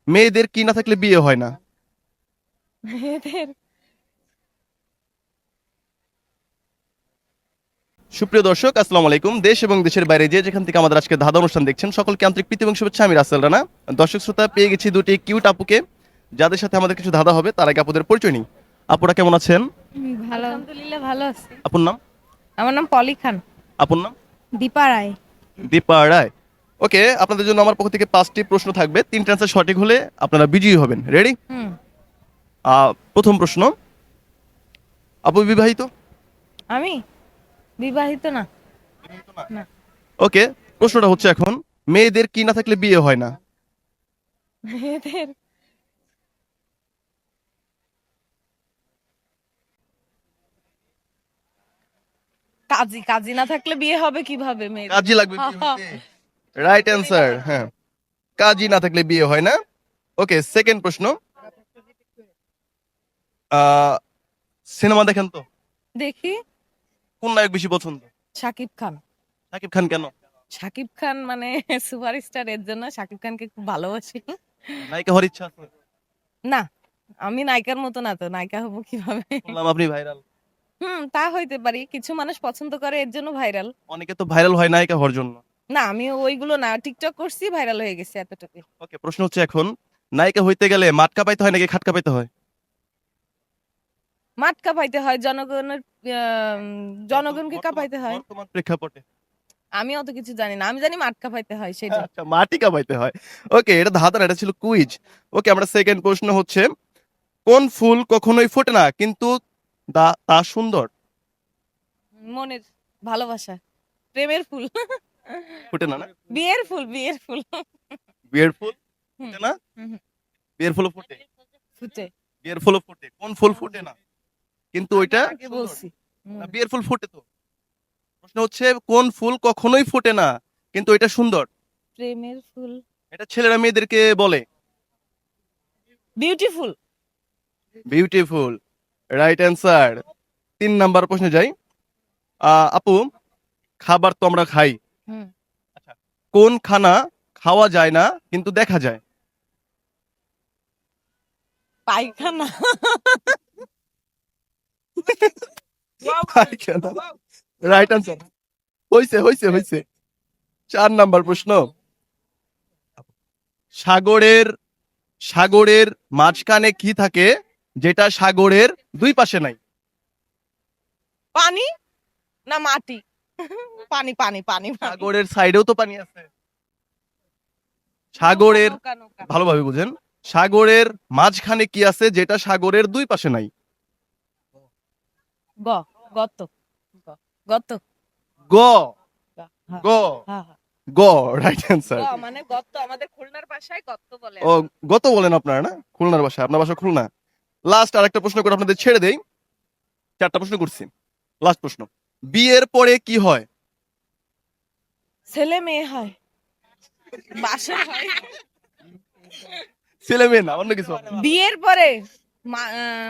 মেয়েদের কি না থাকলে বিয়ে হয় না? মেয়েদের সুপ্রিয় দর্শক, আসসালামু আলাইকুম। দেশ এবং দেশের বাইরে যে যেখান থেকে আমাদের আজকে ধাঁধা অনুষ্ঠান দেখছেন, সকলকে আন্তরিক প্রীতি এবং শুভেচ্ছা। আমি রাসেল রানা। দর্শক শ্রোতা, পেয়ে গেছি দুটি কিউট আপুকে, যাদের সাথে আমাদের কিছু ধাঁধা হবে। তার আগে আপুদের পরিচয় নিই। আপুরা কেমন আছেন? ভালো, আলহামদুলিল্লাহ ভালো আছি। আপুর নাম? আমার নাম পলি খান। আপুর নাম? দীপা রায়। দীপা রায়। ওকে, আপনাদের জন্য আমার পক্ষ থেকে 5টি প্রশ্ন থাকবে। 3টা অ্যান্সার সঠিক হলে আপনারা বিজয়ী হবেন। রেডি? হুম। প্রথম প্রশ্ন, আপু বিবাহিত? আমি বিবাহিত না। না। ওকে, প্রশ্নটা হচ্ছে এখন, মেয়েদের কি না থাকলে বিয়ে হয় না? মেয়েদের কাজী কাজী না থাকলে বিয়ে হবে কিভাবে মেয়েদের? কাজী লাগবে বিয়ে হতে। রাইট অ্যান্সার, হ্যাঁ। কাজী না থাকলে বিয়ে হয় না। ওকে, সেকেন্ড প্রশ্ন, সিনেমা দেখেন তো? দেখি। কোন নায়ক বেশি পছন্দ? শাকিব খান। শাকিব খান কেন? শাকিব খান মানে সুপারস্টার, এর জন্য শাকিব খানকে খুব ভালোবাসি। নায়িকা হওয়ার ইচ্ছা আছে? না, আমি নায়িকার মতো না, তো নায়িকা হবো কিভাবে? শুনলাম আপনি ভাইরাল। তা হইতে পারি, কিছু মানুষ পছন্দ করে এর জন্য ভাইরাল। অনেকে তো ভাইরাল হয় নায়িকা হওয়ার জন্য। না, আমি ওইগুলো না, টিকটক করছি, ভাইরাল হয়ে গেছে এতটুকু। ওকে, প্রশ্ন হচ্ছে এখন, নায়িকা হইতে গেলে মাটকা পাইতে হয় নাকি খাটকা পাইতে হয়? মাঠ কাঁপাইতে হয়, জনগণের জনগণকে কাঁপাইতে হয়। বর্তমান প্রেক্ষাপটে। আমি অত কিছু জানি না, আমি জানি মাঠ কাঁপাইতে হয় সেটা। আচ্ছা, মাটি কামাইতে হয়। ওকে, এটা ধাঁধা না, এটা ছিল কুইজ। ওকে, আমরা সেকেন্ড প্রশ্ন হচ্ছে, কোন ফুল কখনোই ফোটে না কিন্তু তা সুন্দর? মনের ভালোবাসা, প্রেমের ফুল। ফোটে না, না? বিয়ের ফুল, বিয়ের ফুল। বিয়ের ফুল হুম, ফোটে না? হুম, হুম। বিয়ের ফুলও ফোটে? ফুটে। বিয়ের ফুলও ফোটে, কোন ফুল ফোটে না কিন্তু আমি ওইটা আগে সুন্দর? বলছি। না, বিয়ের ফুল ফোটে তো। প্রশ্ন হচ্ছে, কোন ফুল কখনোই ফোটে না কিন্তু এটা সুন্দর? প্রেমের ফুল। এটা ছেলেরা মেয়েদেরকে বলে। Beautiful. Beautiful. Right answer. 3 number প্রশ্নে যাই। আপু, খাবার তো আমরা খাই। হুম। আচ্ছা, কোন খানা খাওয়া যায় না কিন্তু দেখা যায়? পায়খানা। পায়খানা। Right answer. হইছে হইছে হইছে। 4 নাম্বার প্রশ্ন, সাগরের সাগরের মাঝখানে কি থাকে যেটা সাগরের দুই পাশে নাই? পানি না মাটি? পানি পানি পানি পানি। সাগরের সাইডেও তো পানি আছে। সাগরের, নৌকা, নৌকা। ভালোভাবে বুঝেন, সাগরের মাঝখানে কি আছে যেটা সাগরের দুই পাশে নাই? গ গত গ- গত গ। হ্যাঁ, গ। হ্যাঁ, হ্যাঁ। গ। Right answer. মানে গর্ত, আমাদের খুলনার ভাষায় গর্ত বলে। ও, গত বলেন আপনারা, না? খুলনার ভাষা, আপনার ভাষা খুলনা। লাস্ট আরেকটা প্রশ্ন করে আপনাদের ছেড়ে দেই। 4টা প্রশ্ন করছি, লাস্ট প্রশ্ন, বিয়ের পরে কি হয়? ছেলে মেয়ে হয়, বাসর হয়। ছেলে মেয়ে না, অন্য কিছু হবে। বিয়ের পরে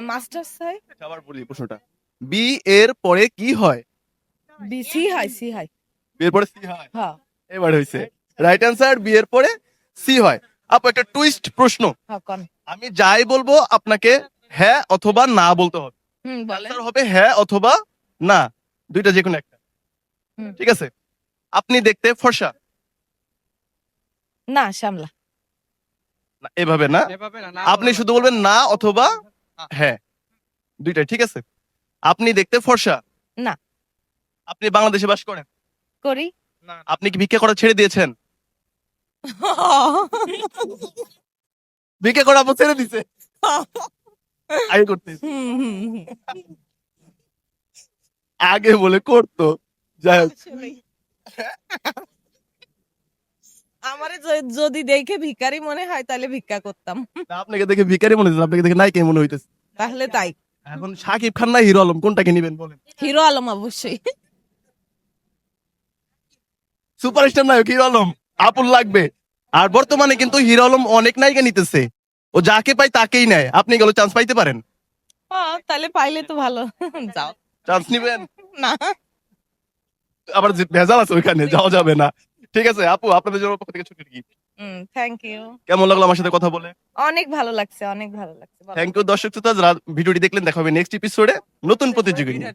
মাস্টার্স হয়। আবার বলি প্রশ্নটা, বিয়ের পরে কি হয়? বিসি হয়, সি হয়। বিয়ের পরে সি হয়। হ্যাঁ, এবার হয়েছে। রাইট অ্যান্সার, বিয়ের পরে সি হয়। আপু, একটা টুইস্ট প্রশ্ন, হ্যাঁ, কোন? আমি যাই বলবো আপনাকে হ্যাঁ অথবা না বলতে হবে। বলেন। Answer হবে হ্যাঁ অথবা না, দুইটা যে কোনো একটা। হুম। ঠিক আছে? আপনি দেখতে ফর্সা? না, সামলা। না, এভাবে না, আপনি শুধু বলবেন না অথবা হ্যাঁ, দুইটা। ঠিক আছে? আপনি দেখতে ফর্সা? না। আপনি বাংলাদেশে বাস করেন? করি। আপনি কি ভিক্ষা করা ছেড়ে দিয়েছেন? ভিক্ষা করা আপু ছেড়ে দিছে? আগে করতে, হুম, হুম, হুম। আগে বলে করতো। যাই হোক, আসলেই। আমারে যদি দেখে ভিখারি মনে হয় তাহলে ভিক্ষা করতাম। না, আপনাকে দেখে ভিখারি মনে হচ্ছে, আপনাকে দেখে নায়িকা মনে হইতেছে। তাহলে তাই। এখন শাকিব খান না হিরো আলম, কোনটাকে নিবেন বলেন? হিরো আলম অবশ্যই। সুপারস্টার নায়ক হিরো আলম আপুর লাগবে। আর বর্তমানে কিন্তু হিরো আলম অনেক নায়িকা নিতেছে, ও যাকে পায় তাকেই নেয়। আপনি গেলে চান্স পাইতে পারেন। তাহলে পাইলে তো ভালো। যাও। চান্স নিবেন? না। আবার যে ভেজাল আছে ওইখানে, যাওয়া যাবে না। ঠিক আছে আপু, আপনাদের জন্য পক্ষ থেকে ছুটির গিফট। Thank you. কেমন লাগলো আমার সাথে কথা বলে? অনেক ভালো লাগছে, অনেক ভালো লাগছে। বলো। থ্যাংক ইউ দর্শক শ্রোতা, যারা ভিডিওটি দেখলেন। দেখা হবে নেক্সট এপিসোডে নতুন প্রতিযোগী নিয়ে।